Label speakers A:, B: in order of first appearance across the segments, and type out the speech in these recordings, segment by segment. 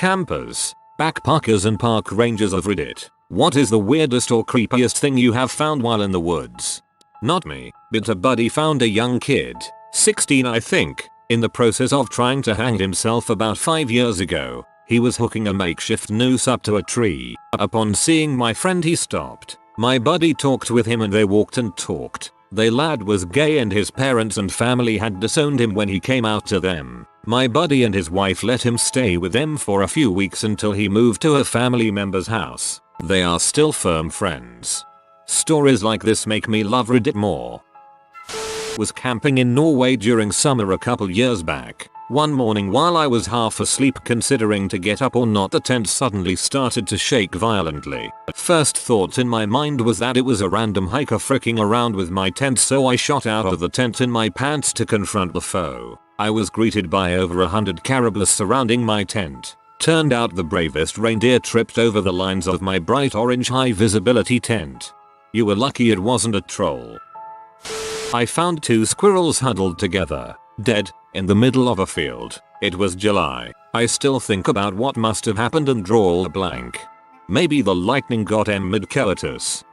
A: Campers, backpackers and park rangers of Reddit, what is the weirdest or creepiest thing you have found while in the woods? Not me, but a buddy found a young kid, 16 I think, in the process of trying to hang himself about 5 years ago. He was hooking a makeshift noose up to a tree. Upon seeing my friend he stopped. My buddy talked with him and they walked and talked. The lad was gay and his parents and family had disowned him when he came out to them. My buddy and his wife let him stay with them for a few weeks until he moved to a family member's house. They are still firm friends. Stories like this make me love Reddit more. Was camping in Norway during summer a couple years back. One morning while I was half asleep considering to get up or not, the tent suddenly started to shake violently. First thought in my mind was that it was a random hiker fricking around with my tent, so I shot out of the tent in my pants to confront the foe. I was greeted by over 100 caribous surrounding my tent. Turned out the bravest reindeer tripped over the lines of my bright orange high visibility tent. You were lucky it wasn't a troll. I found 2 squirrels huddled together, dead, in the middle of a field. It was July. I still think about what must have happened and draw a blank. Maybe the lightning got em mid-coitus.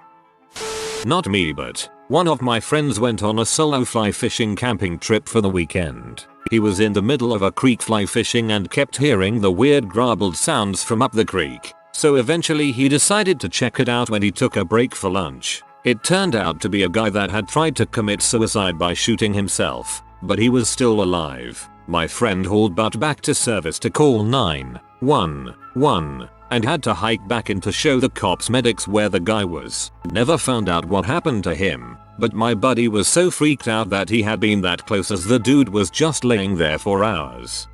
A: Not me, but one of my friends went on a solo fly fishing camping trip for the weekend. He was in the middle of a creek fly fishing and kept hearing the weird garbled sounds from up the creek. So eventually he decided to check it out when he took a break for lunch. It turned out to be a guy that had tried to commit suicide by shooting himself. But he was still alive. My friend hauled butt back to service to call 911 and had to hike back in to show the cops medics where the guy was. Never found out what happened to him, but my buddy was so freaked out that he had been that close as the dude was just laying there for hours.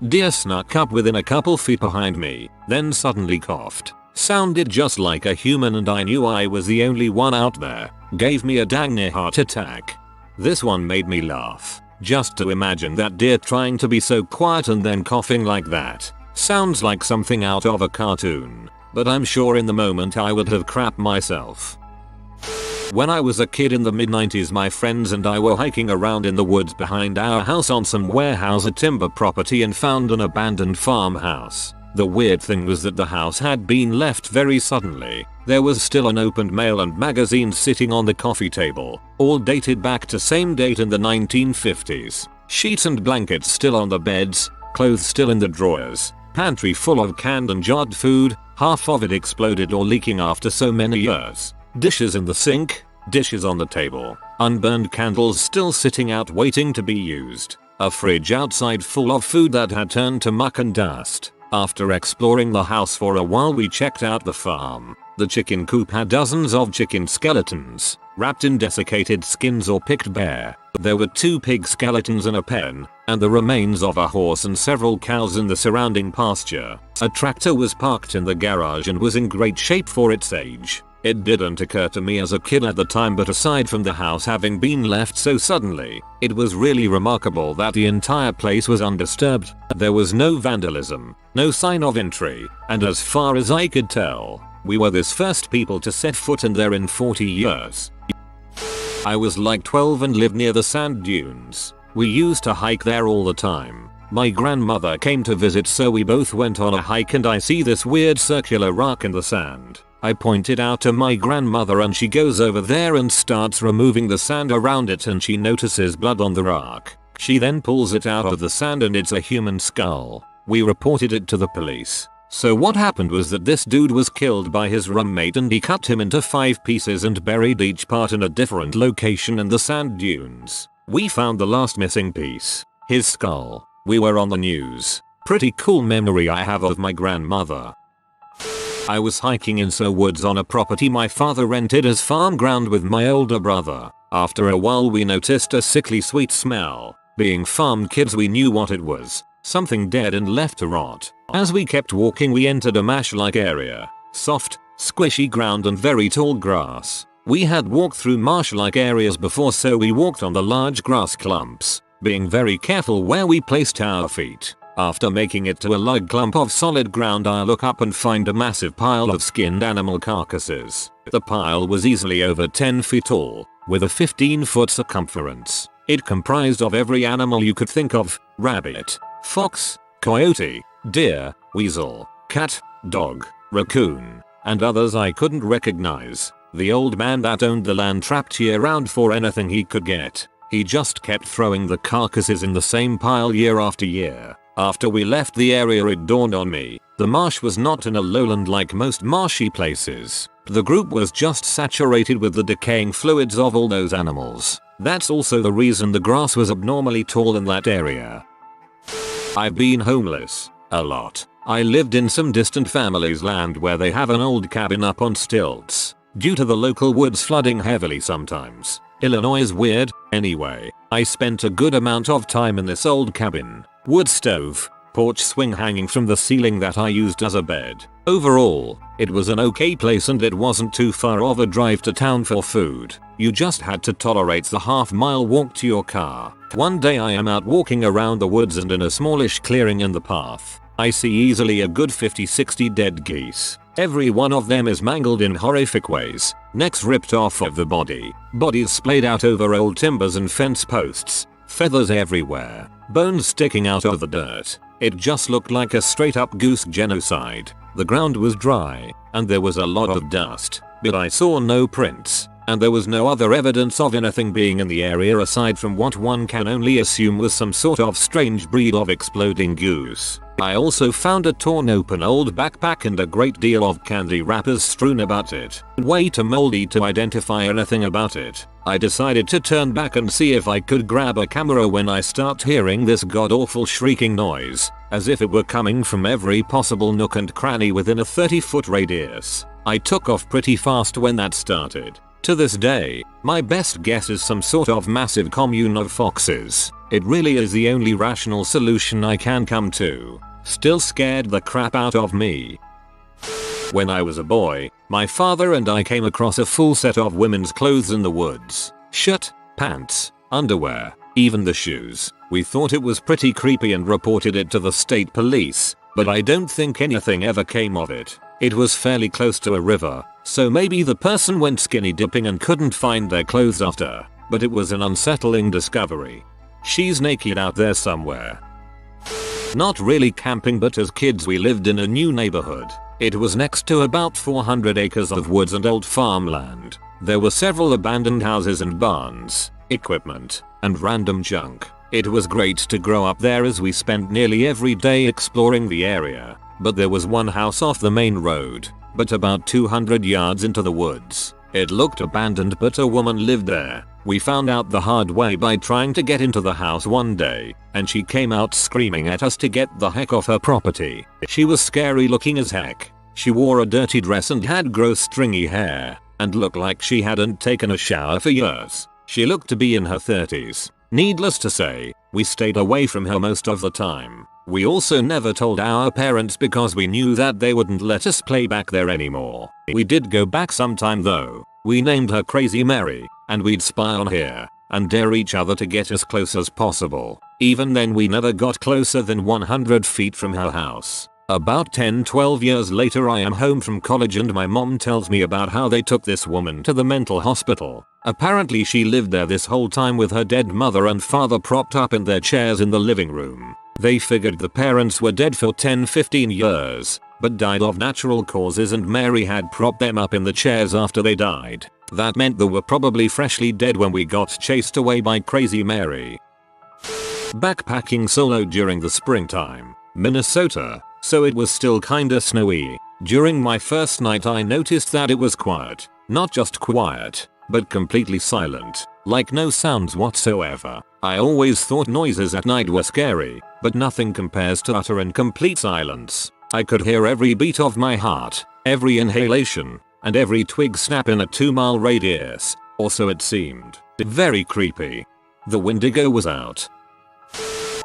A: Deer snuck up within a couple feet behind me, then suddenly coughed. Sounded just like a human and I knew I was the only one out there. Gave me a dang near heart attack. This one made me laugh. Just to imagine that deer trying to be so quiet and then coughing like that. Sounds like something out of a cartoon. But I'm sure in the moment I would have crapped myself. When I was a kid in the mid-90s, my friends and I were hiking around in the woods behind our house on some warehouse or timber property and found an abandoned farmhouse. The weird thing was that the house had been left very suddenly. There was still an opened mail and magazine sitting on the coffee table, all dated back to same date in the 1950s. Sheets and blankets still on the beds, clothes still in the drawers, pantry full of canned and jarred food, half of it exploded or leaking after so many years. Dishes in the sink, dishes on the table, unburned candles still sitting out waiting to be used, a fridge outside full of food that had turned to muck and dust. After exploring the house for a while, we checked out the farm. The chicken coop had dozens of chicken skeletons, wrapped in desiccated skins or picked bare. There were 2 pig skeletons in a pen, and the remains of a horse and several cows in the surrounding pasture. A tractor was parked in the garage and was in great shape for its age. It didn't occur to me as a kid at the time, but aside from the house having been left so suddenly, it was really remarkable that the entire place was undisturbed. There was no vandalism, no sign of entry, and as far as I could tell, we were the first people to set foot in there in 40 years. I was like 12 and lived near the sand dunes. We used to hike there all the time. My grandmother came to visit, so we both went on a hike and I see this weird circular rock in the sand. I point it out to my grandmother and she goes over there and starts removing the sand around it, and she notices blood on the rock. She then pulls it out of the sand and it's a human skull. We reported it to the police. So what happened was that this dude was killed by his roommate and he cut him into 5 pieces and buried each part in a different location in the sand dunes. We found the last missing piece, his skull. We were on the news. Pretty cool memory I have of my grandmother. I was hiking in the woods on a property my father rented as farm ground with my older brother. After a while we noticed a sickly sweet smell. Being farm kids, we knew what it was. Something dead and left to rot. As we kept walking, we entered a marsh-like area. Soft, squishy ground and very tall grass. We had walked through marsh-like areas before, so we walked on the large grass clumps, being very careful where we placed our feet. After making it to a log clump of solid ground, I look up and find a massive pile of skinned animal carcasses. The pile was easily over 10 feet tall, with a 15-foot circumference. It comprised of every animal you could think of: rabbit, fox, coyote, deer, weasel, cat, dog, raccoon, and others I couldn't recognize. The old man that owned the land trapped year-round for anything he could get. He just kept throwing the carcasses in the same pile year after year. After we left the area, it dawned on me, the marsh was not in a lowland like most marshy places. The group was just saturated with the decaying fluids of all those animals. That's also the reason the grass was abnormally tall in that area. I've been homeless. A lot. I lived in some distant family's land where they have an old cabin up on stilts. Due to the local woods flooding heavily sometimes. Illinois is weird. Anyway, I spent a good amount of time in this old cabin. Wood stove, porch swing hanging from the ceiling that I used as a bed. Overall, it was an okay place and it wasn't too far of a drive to town for food. You just had to tolerate the half-mile walk to your car. One day I am out walking around the woods and in a smallish clearing in the path, I see easily a good 50-60 dead geese. Every one of them is mangled in horrific ways, necks ripped off of the body, bodies splayed out over old timbers and fence posts, feathers everywhere, bones sticking out of the dirt. It just looked like a straight up goose genocide. The ground was dry, and there was a lot of dust, but I saw no prints, and there was no other evidence of anything being in the area aside from what one can only assume was some sort of strange breed of exploding goose. I also found a torn open old backpack and a great deal of candy wrappers strewn about it. Way too moldy to identify anything about it. I decided to turn back and see if I could grab a camera when I start hearing this god-awful shrieking noise, as if it were coming from every possible nook and cranny within a 30-foot radius. I took off pretty fast when that started. To this day, my best guess is some sort of massive commune of foxes. It really is the only rational solution I can come to. Still scared the crap out of me. When I was a boy, my father and I came across a full set of women's clothes in the woods. Shirt, pants, underwear, even the shoes. We thought it was pretty creepy and reported it to the state police, but I don't think anything ever came of it. It was fairly close to a river, so maybe the person went skinny dipping and couldn't find their clothes after, but it was an unsettling discovery. She's naked out there somewhere. Not really camping, but as kids we lived in a new neighborhood. It was next to about 400 acres of woods and old farmland. There were several abandoned houses and barns, equipment, and random junk. It was great to grow up there as we spent nearly every day exploring the area. But there was one house off the main road, but about 200 yards into the woods. It looked abandoned, but a woman lived there. We found out the hard way by trying to get into the house one day, and she came out screaming at us to get the heck off her property. She was scary looking as heck. She wore a dirty dress and had gross stringy hair, and looked like she hadn't taken a shower for years. She looked to be in her 30s. Needless to say, we stayed away from her most of the time. We also never told our parents because we knew that they wouldn't let us play back there anymore. We did go back sometime though. We named her Crazy Mary, and we'd spy on her and dare each other to get as close as possible. Even then we never got closer than 100 feet from her house. About 10-12 years later I am home from college and my mom tells me about how they took this woman to the mental hospital. Apparently she lived there this whole time with her dead mother and father propped up in their chairs in the living room. They figured the parents were dead for 10-15 years, but died of natural causes, and Mary had propped them up in the chairs after they died. That meant they were probably freshly dead when we got chased away by Crazy Mary. Backpacking solo during the springtime, Minnesota, so it was still kinda snowy. During my first night I noticed that it was quiet. Not just quiet, but completely silent, like no sounds whatsoever. I always thought noises at night were scary, but nothing compares to utter and complete silence. I could hear every beat of my heart, every inhalation, and every twig snap in a 2-mile radius, or so it seemed. Very creepy. The Wendigo was out.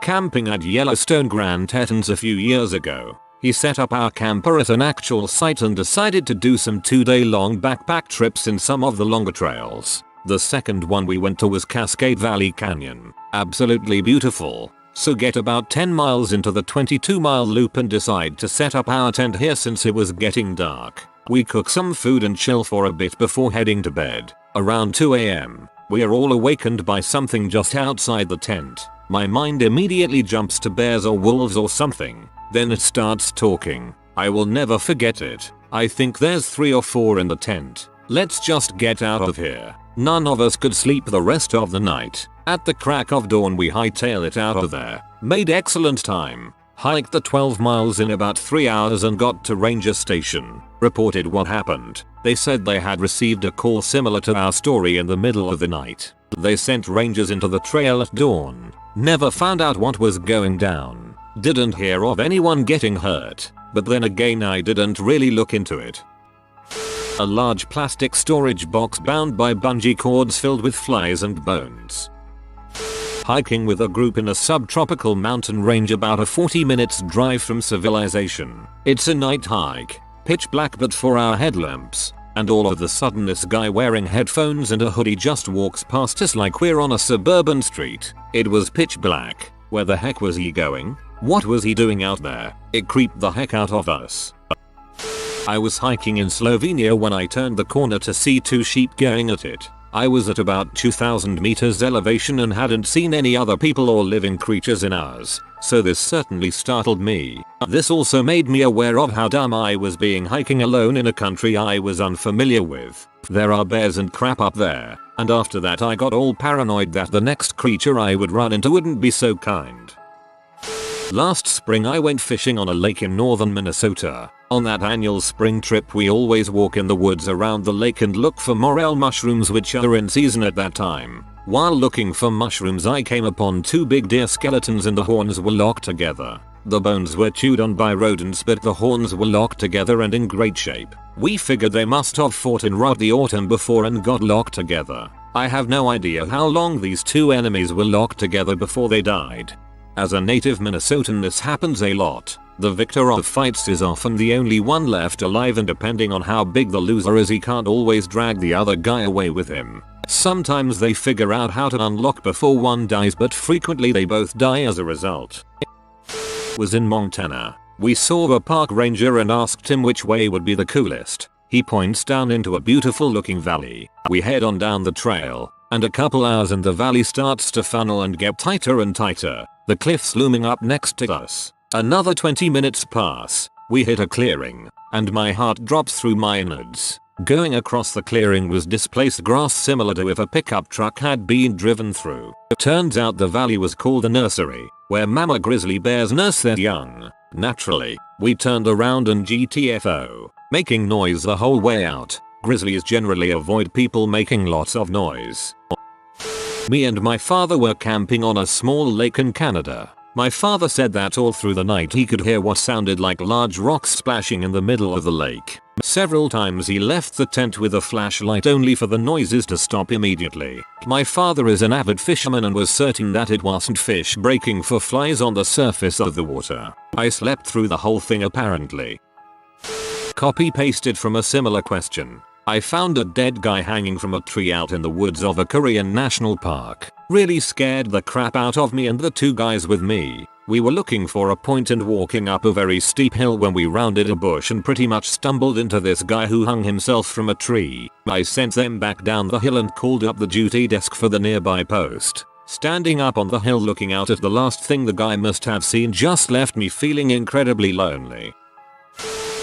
A: Camping at Yellowstone Grand Tetons a few years ago. He set up our camper at an actual site and decided to do some 2-day-long backpack trips in some of the longer trails. The second one we went to was Cascade Valley Canyon. Absolutely beautiful. So get about 10 miles into the 22-mile loop and decide to set up our tent here since it was getting dark. We cook some food and chill for a bit before heading to bed. Around 2 AM, we are all awakened by something just outside the tent. My mind immediately jumps to bears or wolves or something. Then it starts talking. I will never forget it. I think there's 3 or 4 in the tent. Let's just get out of here. None of us could sleep the rest of the night. At the crack of dawn we hightail it out of there. Made excellent time. Hiked the 12 miles in about 3 hours and got to ranger station. Reported what happened. They said they had received a call similar to our story in the middle of the night. They sent rangers into the trail at dawn. Never found out what was going down. Didn't hear of anyone getting hurt. But then again I didn't really look into it. A large plastic storage box bound by bungee cords filled with flies and bones. Hiking with a group in a subtropical mountain range about a 40 minutes drive from civilization. It's a night hike. Pitch black but for our headlamps. And all of a sudden this guy wearing headphones and a hoodie just walks past us like we're on a suburban street. It was pitch black. Where the heck was he going? What was he doing out there? It creeped the heck out of us. I was hiking in Slovenia when I turned the corner to see 2 sheep going at it. I was at about 2,000 meters elevation and hadn't seen any other people or living creatures in hours, so this certainly startled me. This also made me aware of how dumb I was being hiking alone in a country I was unfamiliar with. There are bears and crap up there, and after that I got all paranoid that the next creature I would run into wouldn't be so kind. Last spring I went fishing on a lake in northern Minnesota. On that annual spring trip we always walk in the woods around the lake and look for morel mushrooms which are in season at that time. While looking for mushrooms I came upon 2 big deer skeletons and the horns were locked together. The bones were chewed on by rodents but the horns were locked together and in great shape. We figured they must have fought in the autumn before and got locked together. I have no idea how long these 2 enemies were locked together before they died. As a native Minnesotan this happens a lot. The victor of fights is often the only one left alive and depending on how big the loser is he can't always drag the other guy away with him. Sometimes they figure out how to unlock before one dies but frequently they both die as a result. Was in Montana. We saw a park ranger and asked him which way would be the coolest. He points down into a beautiful looking valley. We head on down the trail, and a couple hours and the valley starts to funnel and get tighter and tighter. The cliffs looming up next to us. Another 20 minutes pass. We hit a clearing, and my heart drops through my innards. Going across the clearing was displaced grass similar to if a pickup truck had been driven through. Turns out the valley was called a nursery, where mama grizzly bears nurse their young. Naturally, we turned around and GTFO, making noise the whole way out. Grizzlies generally avoid people making lots of noise. Me and my father were camping on a small lake in Canada. My father said that all through the night he could hear what sounded like large rocks splashing in the middle of the lake. Several times he left the tent with a flashlight only for the noises to stop immediately. My father is an avid fisherman and was certain that it wasn't fish breaking for flies on the surface of the water. I slept through the whole thing apparently. Copy pasted from a similar question. I found a dead guy hanging from a tree out in the woods of a Korean national park. Really scared the crap out of me and the 2 guys with me. We were looking for a point and walking up a very steep hill when we rounded a bush and pretty much stumbled into this guy who hung himself from a tree. I sent them back down the hill and called up the duty desk for the nearby post. Standing up on the hill looking out at the last thing the guy must have seen just left me feeling incredibly lonely.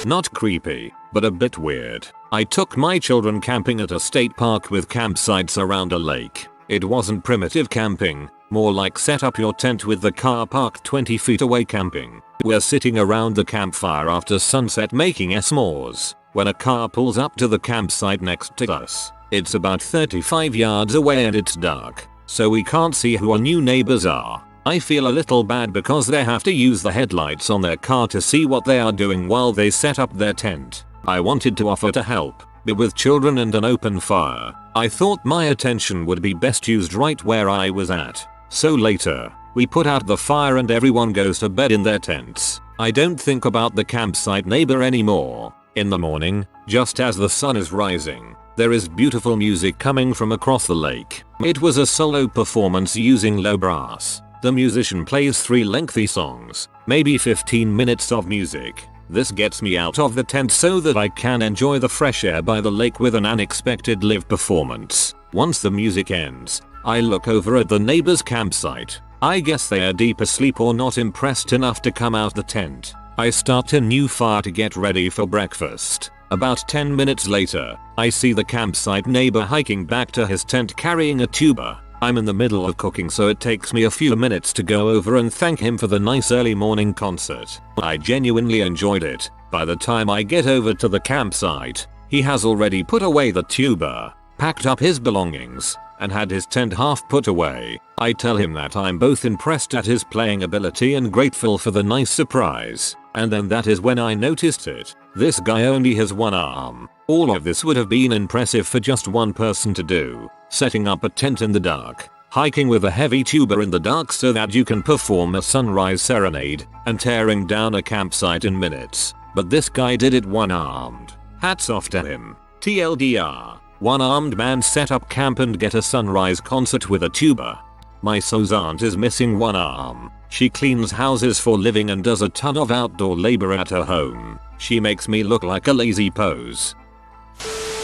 A: Not creepy, but a bit weird. I took my children camping at a state park with campsites around a lake. It wasn't primitive camping, more like set up your tent with the car parked 20 feet away camping. We're sitting around the campfire after sunset making s'mores, when a car pulls up to the campsite next to us. It's about 35 yards away and it's dark, so we can't see who our new neighbors are. I feel a little bad because they have to use the headlights on their car to see what they are doing while they set up their tent. I wanted to offer to help, but with children and an open fire, I thought my attention would be best used right where I was at. So later, we put out the fire and everyone goes to bed in their tents. I don't think about the campsite neighbor anymore. In the morning, just as the sun is rising, there is beautiful music coming from across the lake. It was a solo performance using low brass. The musician plays 3 lengthy songs, maybe 15 minutes of music. This gets me out of the tent so that I can enjoy the fresh air by the lake with an unexpected live performance. Once the music ends, I look over at the neighbor's campsite. I guess they are deep asleep or not impressed enough to come out the tent. I start a new fire to get ready for breakfast. About 10 minutes later, I see the campsite neighbor hiking back to his tent carrying a tuba. I'm in the middle of cooking, so it takes me a few minutes to go over and thank him for the nice early morning concert. I genuinely enjoyed it. By the time I get over to the campsite, he has already put away the tuba, packed up his belongings, and had his tent half put away. I tell him that I'm both impressed at his playing ability and grateful for the nice surprise. And then that is when I noticed it. This guy only has one arm. All of this would have been impressive for just one person to do. Setting up a tent in the dark, hiking with a heavy tuba in the dark so that you can perform a sunrise serenade, and tearing down a campsite in minutes. But this guy did it one-armed. Hats off to him. TLDR. One-armed man set up camp and get a sunrise concert with a tuba. My so's aunt is missing one arm. She cleans houses for living and does a ton of outdoor labor at her home. She makes me look like a lazy pose.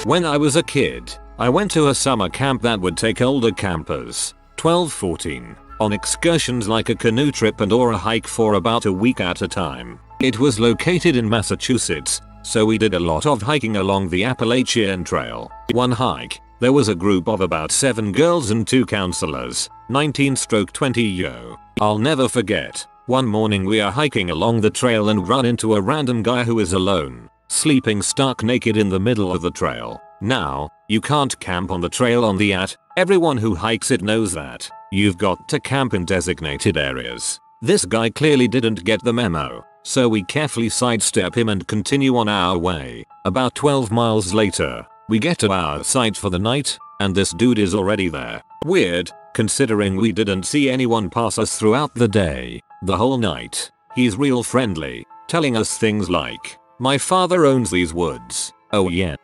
A: When I was a kid, I went to a summer camp that would take older campers, 12-14, on excursions like a canoe trip and or a hike for about a week at a time. It was located in Massachusetts, so we did a lot of hiking along the Appalachian Trail. One hike, there was a group of about 7 girls and 2 counselors, 19-20 yo. I'll never forget, one morning we are hiking along the trail and run into a random guy who is alone, sleeping stark naked in the middle of the trail. Now, you can't camp on the trail on the everyone who hikes it knows that. You've got to camp in designated areas. This guy clearly didn't get the memo, so we carefully sidestep him and continue on our way. About 12 miles later, we get to our site for the night, and this dude is already there. Weird, considering we didn't see anyone pass us throughout the day. The whole night, he's real friendly, telling us things like, "My father owns these woods." "Oh yeah,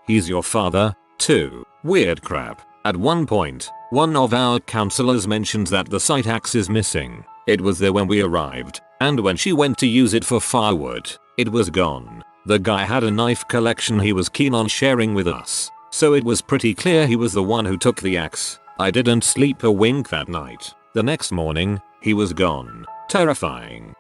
A: he's your father, too." Weird crap. At one point, one of our counselors mentions that the site axe is missing. It was there when we arrived, and when she went to use it for firewood, it was gone. The guy had a knife collection he was keen on sharing with us, so it was pretty clear he was the one who took the axe. I didn't sleep a wink that night. The next morning, he was gone. Terrifying.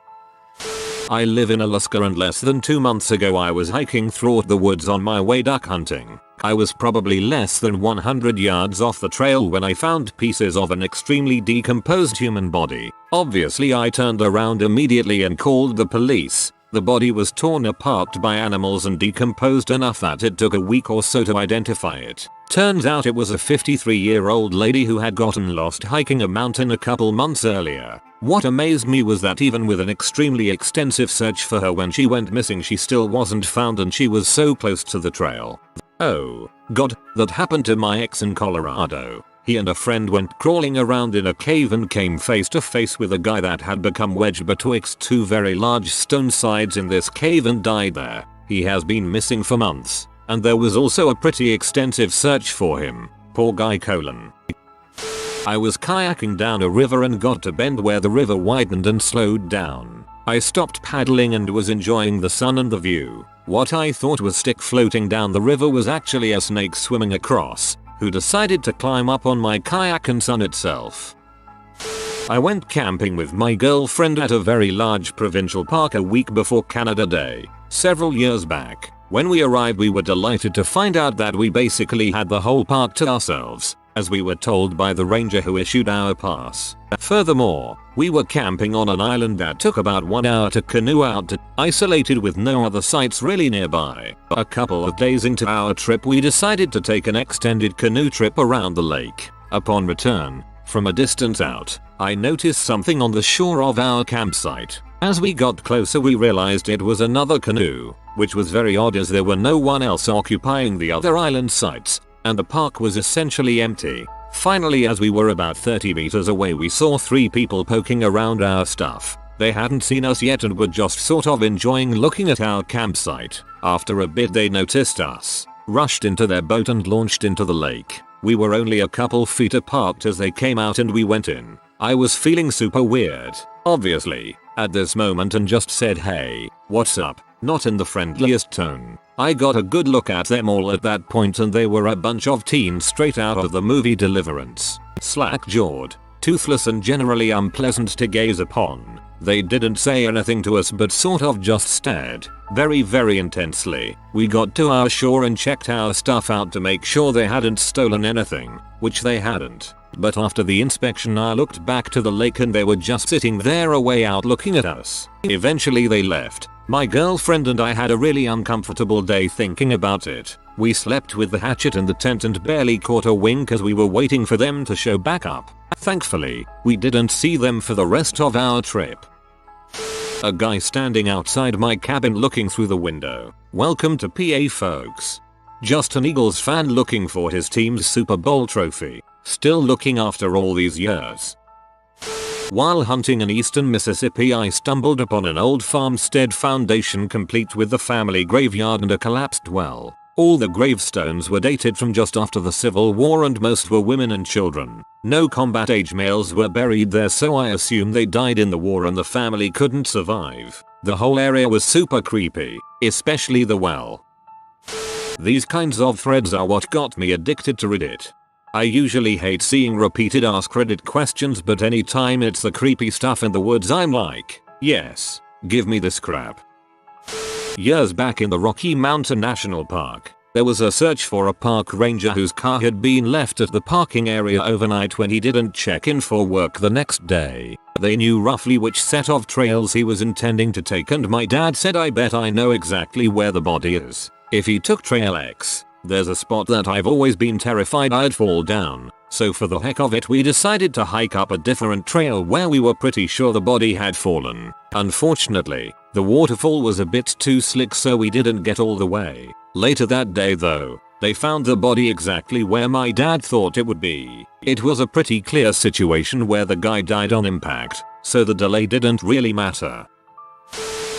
A: I live in Alaska, and less than 2 months ago I was hiking through the woods on my way duck hunting. I was probably less than 100 yards off the trail when I found pieces of an extremely decomposed human body. Obviously I turned around immediately and called the police. The body was torn apart by animals and decomposed enough that it took a week or so to identify it. Turns out it was a 53-year-old lady who had gotten lost hiking a mountain a couple months earlier. What amazed me was that even with an extremely extensive search for her when she went missing, she still wasn't found, and she was so close to the trail. Oh god, that happened to my ex in Colorado. He and a friend went crawling around in a cave and came face to face with a guy that had become wedged betwixt 2 very large stone sides in this cave and died there. He has been missing for months, and there was also a pretty extensive search for him. Poor guy : I was kayaking down a river and got to a bend where the river widened and slowed down. I stopped paddling and was enjoying the sun and the view. What I thought was stick floating down the river was actually a snake swimming across, who decided to climb up on my kayak and sun itself. I went camping with my girlfriend at a very large provincial park a week before Canada Day, several years back. When we arrived, we were delighted to find out that we basically had the whole park to ourselves, as we were told by the ranger who issued our pass. Furthermore, we were camping on an island that took about 1 hour to canoe out to, isolated with no other sites really nearby. A couple of days into our trip, we decided to take an extended canoe trip around the lake. Upon return, from a distance out, I noticed something on the shore of our campsite. As we got closer, we realized it was another canoe, which was very odd as there were no one else occupying the other island sites, and the park was essentially empty. Finally, as we were about 30 meters away, we saw 3 people poking around our stuff. They hadn't seen us yet and were just sort of enjoying looking at our campsite. After a bit they noticed us, rushed into their boat and launched into the lake. We were only a couple feet apart as they came out and we went in. I was feeling super weird, obviously, at this moment, and just said, "Hey, what's up?" Not in the friendliest tone. I got a good look at them all at that point, and they were a bunch of teens straight out of the movie Deliverance. Slack-jawed, toothless and generally unpleasant to gaze upon. They didn't say anything to us but sort of just stared, very intensely. We got to our shore and checked our stuff out to make sure they hadn't stolen anything, which they hadn't. But after the inspection I looked back to the lake and they were just sitting there a way out looking at us. Eventually they left. My girlfriend and I had a really uncomfortable day thinking about it. We slept with the hatchet in the tent and barely caught a wink as we were waiting for them to show back up. Thankfully, we didn't see them for the rest of our trip. A guy standing outside my cabin looking through the window. Welcome to PA folks. Just an Eagles fan looking for his team's Super Bowl trophy. Still looking after all these years. While hunting in eastern Mississippi I stumbled upon an old farmstead foundation complete with the family graveyard and a collapsed well. All the gravestones were dated from just after the Civil War and most were women and children. No combat age males were buried there, so I assume they died in the war and the family couldn't survive. The whole area was super creepy, especially the well. These kinds of threads are what got me addicted to Reddit. I usually hate seeing repeated ask Reddit questions, but anytime it's the creepy stuff in the woods I'm like, yes, give me this crap. Years back in the Rocky Mountain National Park, there was a search for a park ranger whose car had been left at the parking area overnight when he didn't check in for work the next day. They knew roughly which set of trails he was intending to take, and my dad said, I bet I know exactly where the body is. If he took trail X, there's a spot that I've always been terrified I'd fall down. So for the heck of it we decided to hike up a different trail where we were pretty sure the body had fallen. Unfortunately, the waterfall was a bit too slick so we didn't get all the way. Later that day though, they found the body exactly where my dad thought it would be. It was a pretty clear situation where the guy died on impact, so the delay didn't really matter.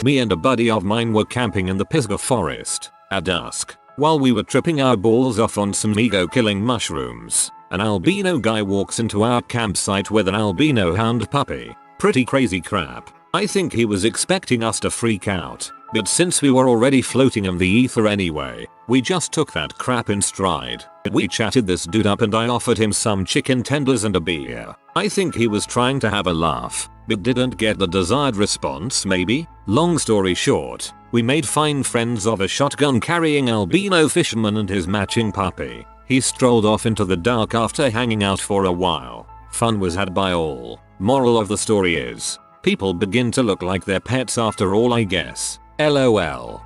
A: Me and a buddy of mine were camping in the Pisgah forest at dusk. While we were tripping our balls off on some ego-killing mushrooms, an albino guy walks into our campsite with an albino hound puppy. Pretty crazy crap. I think he was expecting us to freak out, but since we were already floating in the ether anyway, we just took that crap in stride. We chatted this dude up and I offered him some chicken tenders and a beer. I think he was trying to have a laugh, but didn't get the desired response maybe? Long story short, we made fine friends of a shotgun carrying albino fisherman and his matching puppy. He strolled off into the dark after hanging out for a while. Fun was had by all. Moral of the story is, people begin to look like their pets after all, I guess. LOL.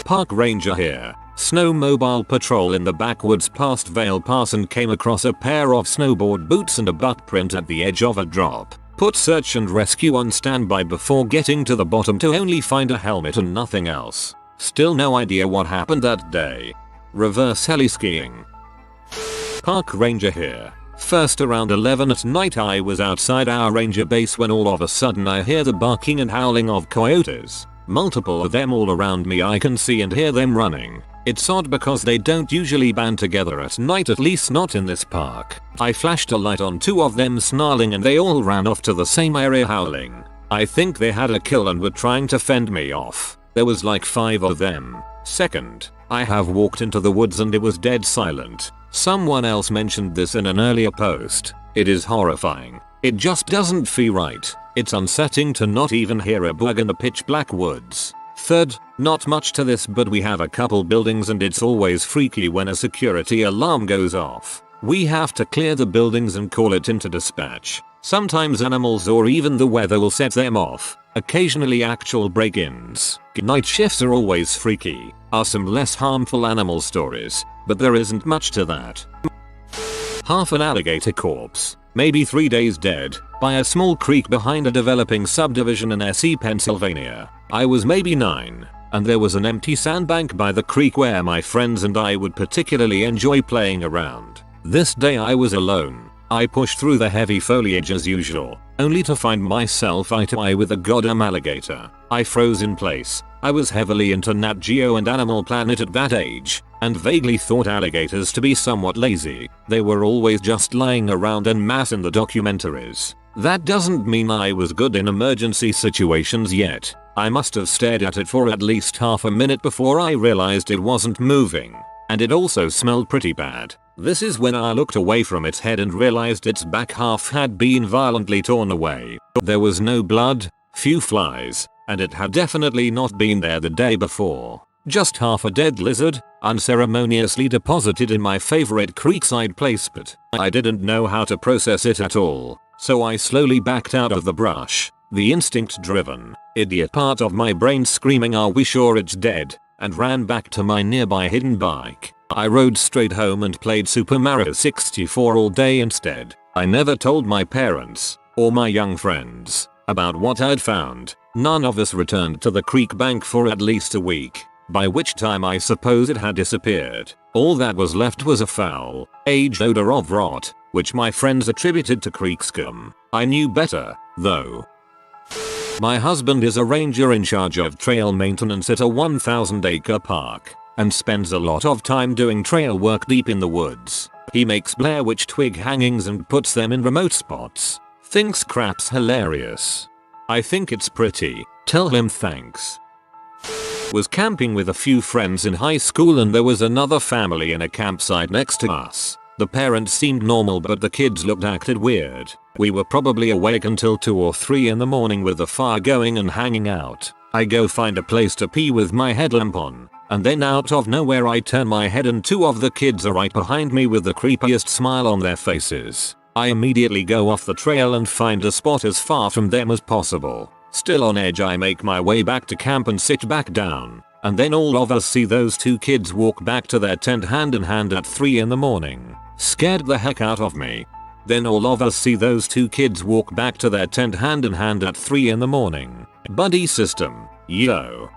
A: Park ranger here. Snowmobile patrol in the backwoods past Vale Pass and came across a pair of snowboard boots and a butt print at the edge of a drop. Put search and rescue on standby before getting to the bottom to only find a helmet and nothing else. Still no idea what happened that day. Reverse heli skiing. Park ranger here. First around 11 at night I was outside our ranger base when all of a sudden I hear the barking and howling of coyotes. Multiple of them all around me, I can see and hear them running. It's odd because they don't usually band together at night, at least not in this park. I flashed a light on two of them snarling and they all ran off to the same area howling. I think they had a kill and were trying to fend me off. There was like 5 of them. Second, I have walked into the woods and it was dead silent. Someone else mentioned this in an earlier post. It is horrifying. It just doesn't feel right. It's unsettling to not even hear a bug in the pitch black woods. Third, not much to this, but we have a couple buildings and it's always freaky when a security alarm goes off. We have to clear the buildings and call it into dispatch. Sometimes animals or even the weather will set them off. Occasionally actual break-ins. Night shifts are always freaky. Are some less harmful animal stories, but there isn't much to that. Half an alligator corpse, maybe 3 days dead, by a small creek behind a developing subdivision in SE, Pennsylvania. I was maybe 9, and there was an empty sandbank by the creek where my friends and I would particularly enjoy playing around. This day I was alone. I pushed through the heavy foliage as usual, only to find myself eye to eye with a goddamn alligator. I froze in place. I was heavily into Nat Geo and Animal Planet at that age, and vaguely thought alligators to be somewhat lazy. They were always just lying around en masse in the documentaries. That doesn't mean I was good in emergency situations yet. I must have stared at it for at least half a minute before I realized it wasn't moving. and it also smelled pretty bad. This is when I looked away from its head and realized its back half had been violently torn away. There was no blood, few flies, and it had definitely not been there the day before. Just half a dead lizard, unceremoniously deposited in my favorite creekside place, but I didn't know how to process it at all, so I slowly backed out of the brush, the instinct-driven, idiot part of my brain screaming, "Are we sure it's dead?" and ran back to my nearby hidden bike. I rode straight home and played Super Mario 64 all day instead. I never told my parents, or my young friends, about what I'd found. None of us returned to the creek bank for at least a week, by which time I suppose it had disappeared. All that was left was a foul, aged odor of rot, which my friends attributed to creek scum. I knew better, though. My husband is a ranger in charge of trail maintenance at a 1,000-acre park, and spends a lot of time doing trail work deep in the woods. He makes Blair Witch twig hangings and puts them in remote spots. Thinks crap's hilarious. I think it's pretty. Tell him thanks. Was camping with a few friends in high school and there was another family in a campsite next to us. The parents seemed normal but the kids acted weird. We were probably awake until 2 or 3 in the morning with the fire going and hanging out. I go find a place to pee with my headlamp on, and then out of nowhere I turn my head and 2 of the kids are right behind me with the creepiest smile on their faces. I immediately go off the trail and find a spot as far from them as possible. Still on edge, I make my way back to camp and sit back down, and then all of us see those 2 kids walk back to their tent hand in hand at 3 in the morning. Scared the heck out of me. Then all of us see those 2 kids walk back to their tent hand in hand at 3 in the morning. Buddy system, yo.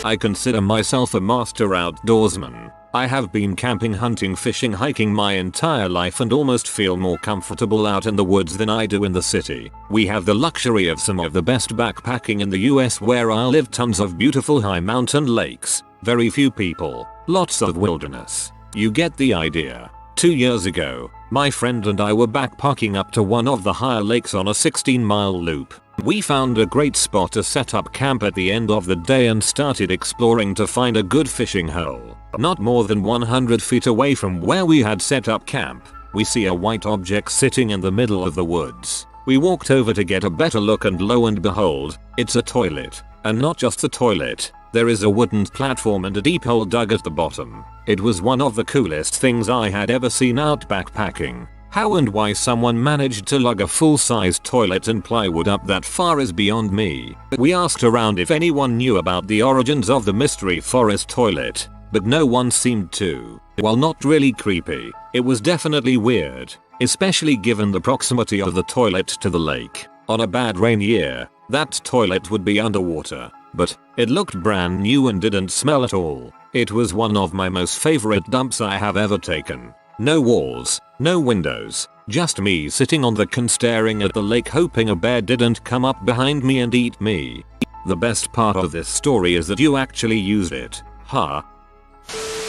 A: I consider myself a master outdoorsman. I have been camping, hunting, fishing, hiking my entire life and almost feel more comfortable out in the woods than I do in the city. We have the luxury of some of the best backpacking in the US where I live, tons of beautiful high mountain lakes, very few people, lots of wilderness. You get the idea. 2 years ago, my friend and I were backpacking up to one of the higher lakes on a 16-mile loop. We found a great spot to set up camp at the end of the day and started exploring to find a good fishing hole. Not more than 100 feet away from where we had set up camp, we see a white object sitting in the middle of the woods. We walked over to get a better look and lo and behold, it's a toilet. And not just a toilet, there is a wooden platform and a deep hole dug at the bottom. It was one of the coolest things I had ever seen out backpacking. How and why someone managed to lug a full-size toilet and plywood up that far is beyond me. We asked around if anyone knew about the origins of the mystery forest toilet, but no one seemed to. While not really creepy, it was definitely weird, especially given the proximity of the toilet to the lake. On a bad rain year, that toilet would be underwater, but it looked brand new and didn't smell at all. It was one of my most favorite dumps I have ever taken. No walls, no windows, just me sitting on the can staring at the lake hoping a bear didn't come up behind me and eat me. The best part of this story is that you actually used it. Huh?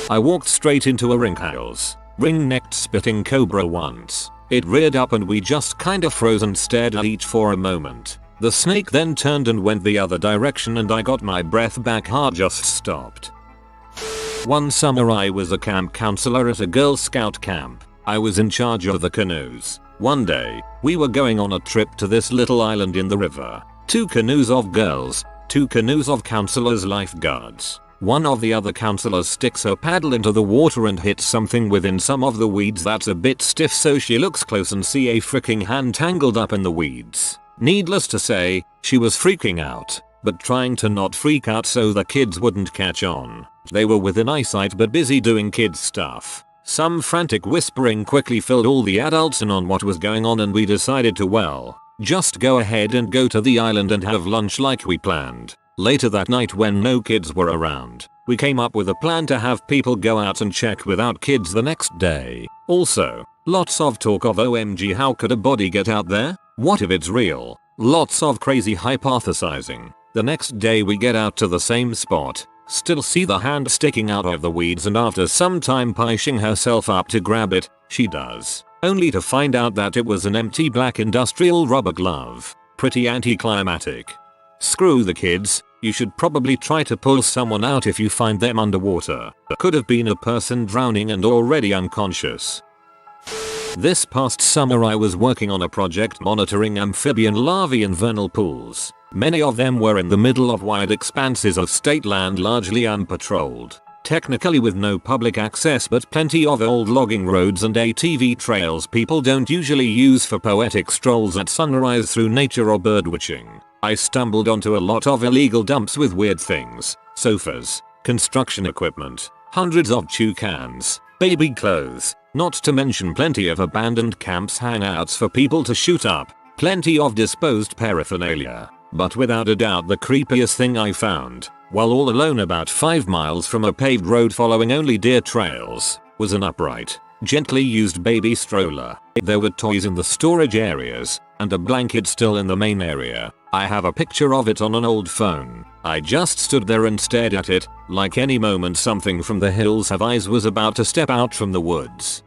A: I walked straight into a ring-necked spitting cobra once. It reared up and we just kinda froze and stared at each for a moment. The snake then turned and went the other direction and I got my breath back. Heart just stopped. One summer I was a camp counselor at a Girl Scout camp. I was in charge of the canoes. One day, we were going on a trip to this little island in the river. 2 canoes of girls, 2 canoes of counselors lifeguards. One of the other counselors sticks her paddle into the water and hits something within some of the weeds that's a bit stiff, so she looks close and see a freaking hand tangled up in the weeds. Needless to say, she was freaking out, but trying to not freak out so the kids wouldn't catch on. They were within eyesight but busy doing kids stuff. Some frantic whispering quickly filled all the adults in on what was going on and we decided to, well, just go ahead and go to the island and have lunch like we planned. Later that night when no kids were around, we came up with a plan to have people go out and check without kids the next day. Also, lots of talk of OMG, how could a body get out there? What if it's real? Lots of crazy hypothesizing. The next day we get out to the same spot, still see the hand sticking out of the weeds, and after some time pushing herself up to grab it, she does. Only to find out that it was an empty black industrial rubber glove. Pretty anticlimactic. Screw the kids, You should probably try to pull someone out if you find them underwater. Could have been a person drowning and already unconscious. This past summer I was working on a project monitoring amphibian larvae in vernal pools. Many of them were in the middle of wide expanses of state land largely unpatrolled. Technically with no public access but plenty of old logging roads and ATV trails people don't usually use for poetic strolls at sunrise through nature or birdwatching. I stumbled onto a lot of illegal dumps with weird things, sofas, construction equipment, hundreds of chew cans, baby clothes, not to mention plenty of abandoned camps hangouts for people to shoot up, plenty of disposed paraphernalia. But without a doubt the creepiest thing I found, while all alone about 5 miles from a paved road following only deer trails, was an upright, gently used baby stroller. There were toys in the storage areas, and a blanket still in the main area. I have a picture of it on an old phone. I just stood there and stared at it, like any moment something from the hills of eyes was about to step out from the woods.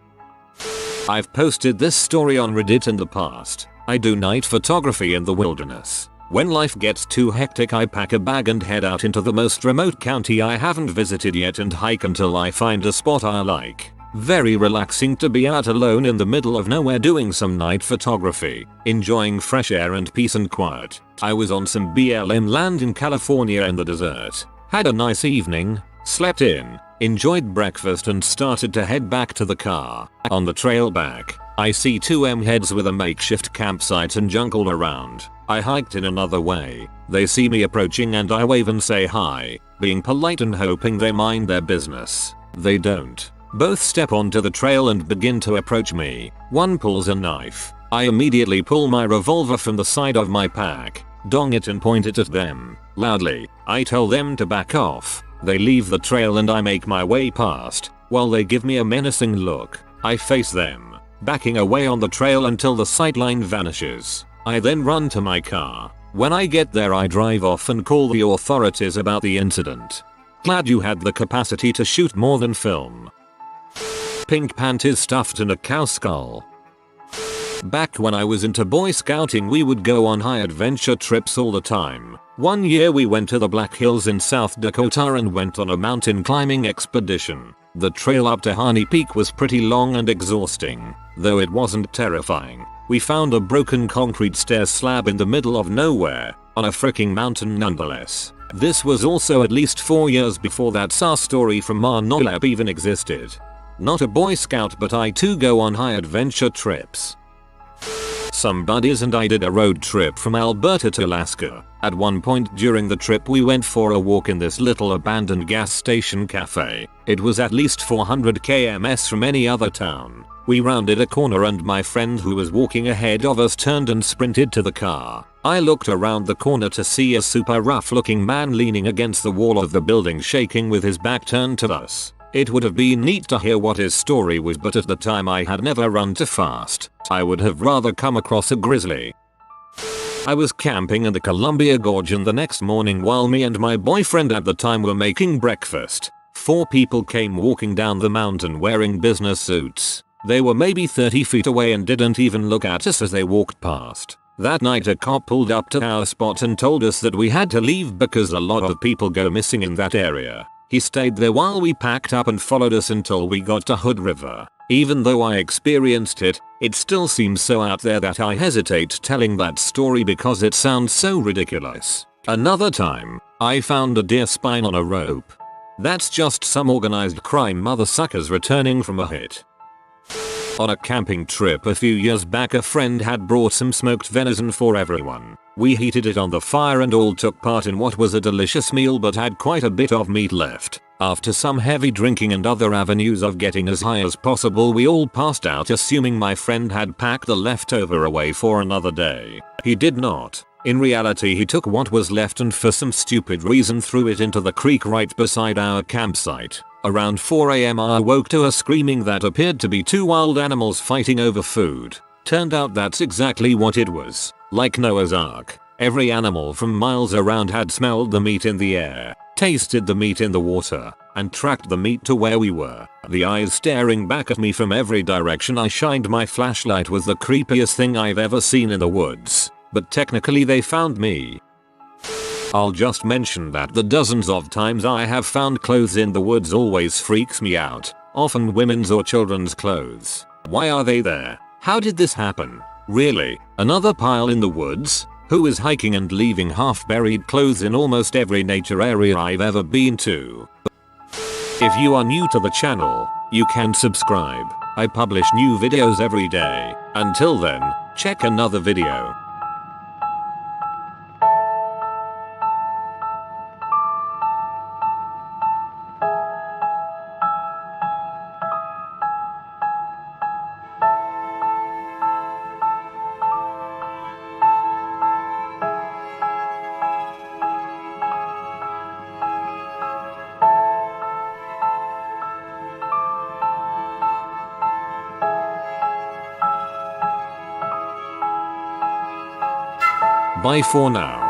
A: I've posted this story on Reddit in the past. I do night photography in the wilderness. When life gets too hectic I pack a bag and head out into the most remote county I haven't visited yet and hike until I find a spot I like. Very relaxing to be out alone in the middle of nowhere doing some night photography, enjoying fresh air and peace and quiet. I was on some BLM land in California in the desert. Had a nice evening, slept in, enjoyed breakfast and started to head back to the car. On the trail back, I see two M-heads with a makeshift campsite and jungle around. I hiked in another way. They see me approaching and I wave and say hi, being polite and hoping they mind their business. They don't. Both step onto the trail and begin to approach me. One pulls a knife. I immediately pull my revolver from the side of my pack, dong it and point it at them. Loudly, I tell them to back off. They leave the trail and I make my way past. While they give me a menacing look, I face them, backing away on the trail until the sightline vanishes. I then run to my car. When I get there I drive off and call the authorities about the incident. Glad you had the capacity to shoot more than film. Pink panties stuffed in a cow skull. Back when I was into Boy Scouting we would go on high adventure trips all the time. One year we went to the Black Hills in South Dakota and went on a mountain climbing expedition. The trail up to Honey Peak was pretty long and exhausting, though it wasn't terrifying. We found a broken concrete stair slab in the middle of nowhere, on a freaking mountain nonetheless. This was also at least 4 years before that SAR story from Marnolap even existed. Not a Boy Scout but I too go on high adventure trips. Some buddies and I did a road trip from Alberta to Alaska. At one point during the trip we went for a walk in this little abandoned gas station cafe. It was at least 400 kms from any other town. We rounded a corner and my friend who was walking ahead of us turned and sprinted to the car. I looked around the corner to see a super rough looking man leaning against the wall of the building shaking with his back turned to us. It would have been neat to hear what his story was but at the time I had never run too fast. I would have rather come across a grizzly. I was camping in the Columbia Gorge and the next morning while me and my boyfriend at the time were making breakfast, 4 people came walking down the mountain wearing business suits. They were maybe 30 feet away and didn't even look at us as they walked past. That night a cop pulled up to our spot and told us that we had to leave because a lot of people go missing in that area. He stayed there while we packed up and followed us until we got to Hood River. Even though I experienced it, it still seems so out there that I hesitate telling that story because it sounds so ridiculous. Another time, I found a deer spine on a rope. That's just some organized crime mother suckers returning from a hit. On a camping trip a few years back a friend had brought some smoked venison for everyone. We heated it on the fire and all took part in what was a delicious meal but had quite a bit of meat left. After some heavy drinking and other avenues of getting as high as possible we all passed out assuming my friend had packed the leftover away for another day. He did not. In reality he took what was left and for some stupid reason threw it into the creek right beside our campsite. Around 4 AM I awoke to a screaming that appeared to be 2 wild animals fighting over food. Turned out that's exactly what it was. Like Noah's Ark, every animal from miles around had smelled the meat in the air, tasted the meat in the water, and tracked the meat to where we were. The eyes staring back at me from every direction I shined my flashlight was the creepiest thing I've ever seen in the woods. But technically they found me. I'll just mention that the dozens of times I have found clothes in the woods always freaks me out. Often women's or children's clothes. Why are they there? How did this happen? Really? Another pile in the woods? Who is hiking and leaving half-buried clothes in almost every nature area I've ever been to? If you are new to the channel, you can subscribe. I publish new videos every day. Until then, check another video. Bye for now.